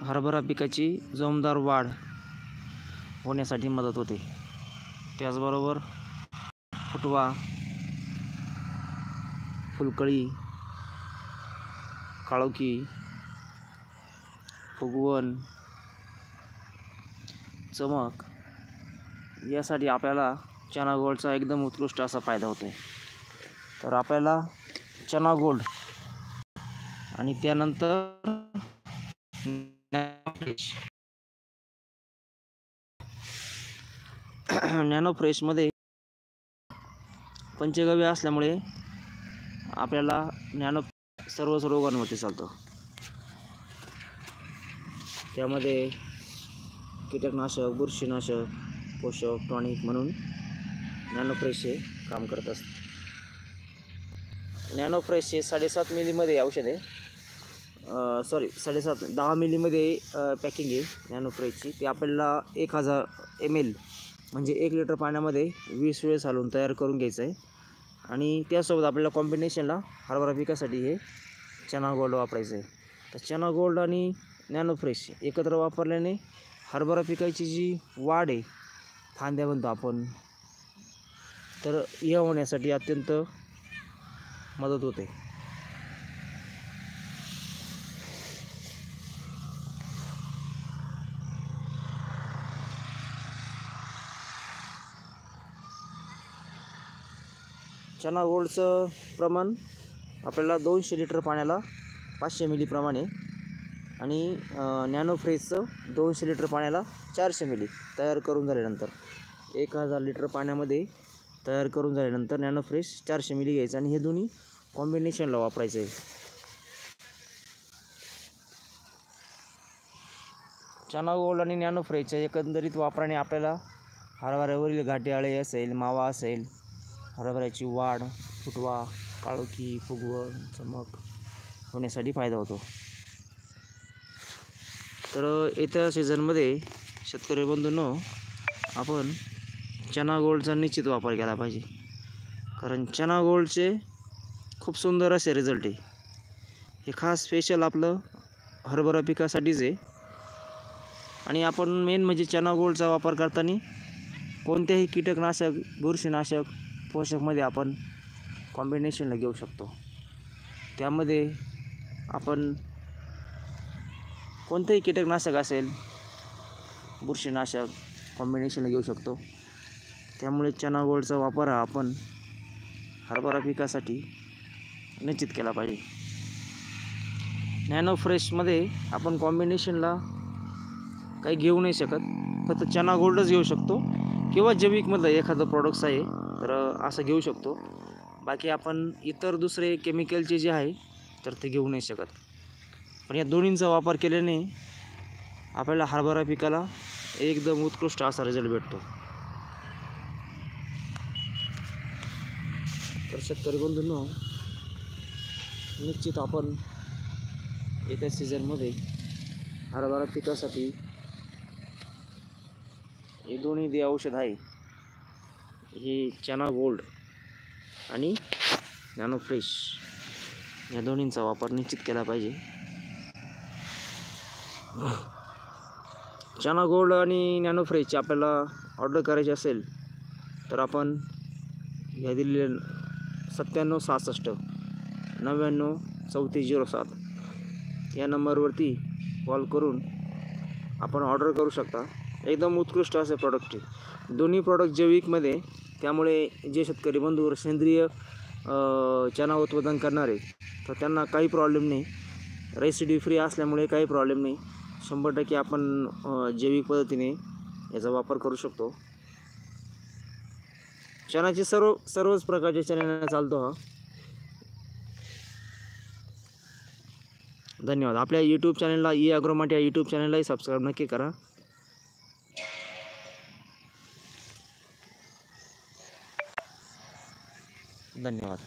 हरभरा पिकाची जोमदार वाढ होण्यासाठी मदत होते। त्याचबरोबर फुटवा, फुलकळी, काळोखी, फुगवण, चमक यासाठी आपल्याला चना गोल्डचा एकदम उत्कृष्ट असा फायदा होतो। तर आपल्याला चना गोल्ड आणि त्यानंतर नॅनो फ्रेशमध्ये पंचगव्य असल्यामुळे आपल्याला नॅनो सर्वच रोगांवरती चालतो। त्यामध्ये कीटकनाशक, बुरशीनाशक, पोषक, टॉनिक म्हणून नॅनो फ्रेश हे काम करत असते। नॅनो फ्रेश हे 7.5 मिलीमध्ये औषध आहे, 10 मिलीमध्ये पॅकिंग आहे नॅनो फ्रेशची। ते आपल्याला 1000 ml म्हणजे 1 लिटर पाण्यामध्ये 20 वेळेस हलवून तयार करून घ्यायचं आहे। आणि त्यासोबत आपल्याला कॉम्बिनेशनला हरभरा पिकासाठी हे चना गोल्ड वापरायचं आहे। तर चना गोल्ड आणि नॅनो फ्रेश एकत्र वापरल्याने हरभरा पिकाची जी वाढ आहे, फांद्या म्हणतो आपण, तर हे होण्यासाठी अत्यंत मदत होते। चना गोल्डचं प्रमाण आपल्याला 200 लिटर पाण्याला 500 मिली प्रमाणे आणि नॅनो फ्रेशचं 200 लिटर पाण्याला 400 मिली तयार करून झाल्यानंतर 1000 लिटर पाण्यामध्ये तयार करून झाल्यानंतर नॅनो फ्रेश 400 मिली घ्यायचं आणि हे दोन्ही कॉम्बिनेशनला वापरायचं आहे। चना गोल्ड आणि नॅनो फ्रेशच्या एकंदरीत वापराने आपल्याला हरभऱ्यावरील घाटे अळे असेल, मावा असेल, हरभऱ्याची वाढ, फुटवा, काळोखी, फुगवण, चमक होण्यासाठी फायदा होतो। तर येत्या सीझनमध्ये शेतकरी बंधूंनो, आपण चना गोल्डचा निश्चित वापर केला पाहिजे, कारण चना गोल्डचे खूप सुंदर असे रिझल्ट आहे। हे खास स्पेशल आपलं हरभरा पिकासाठीच आहे। आणि आपण मेन म्हणजे चना गोल्डचा वापर करताना कोणत्याही कीटकनाशक, बुरशीनाशक, पोषकमध्ये आपण कॉम्बिनेशनला घेऊ शकतो। त्यामध्ये आपण कोणतेही कीटकनाशक असेल, बुरशीनाशक कॉम्बिनेशनला घेऊ शकतो। त्यामुळे चना गोल्डचा वापर हा आपण हरभरा पिकासाठी निश्चित केला पाहिजे। नॅनो फ्रेशमध्ये आपण कॉम्बिनेशनला काही घेऊ नाही शकत, फक्त चना गोल्डच घेऊ शकतो किंवा जैविकमधलं एखादं प्रोडक्ट्स आहे तर असं घेऊ शकतो। बाकी आपण इतर दुसरे केमिकलचे जे आहे तर ते घेऊ नाही शकत। पण या दोन्हींचा वापर केल्याने आपल्याला हरभरा पिकाला एकदम उत्कृष्ट असा रिझल्ट भेटतो। तर शेतकरी बंधूंनो, निश्चित आपण येत्या सीझनमध्ये हरभरा पिकासाठी हे दोन्ही जे औषध आहे, हे चना गोल्ड आणि नॅनो फ्रेश या दोन्हींचा वापर निश्चित केला पाहिजे। चना गोल्ड आणि नॅनो फ्रेशची आपल्याला ऑर्डर करायची असेल तर आपण ह्या दिलेल्या 97 66 99 34 07 या नंबरवरती कॉल करून आपण ऑर्डर करू शकता। एकदम उत्कृष्ट असे प्रॉडक्ट आहे, दोन्ही प्रॉडक्ट जैविकमध्ये। त्यामुळे जे शेतकरी बंधू सेंद्रिय चना उत्पादन करणारे तर त्यांना काही प्रॉब्लेम नाही, रेसिड्यू फ्री असल्यामुळे काही प्रॉब्लेम नाही। 100% आपण जैविक पद्धतीने याचा वापर करू शकतो। चण्याचे सर्वच प्रकारचे चणे चालतो हा। धन्यवाद। आपल्या यूट्यूब चॅनलला ॲग्रोमार्ट या यूट्यूब चॅनललाही सबस्क्राईब नक्की करा। धन्यवाद।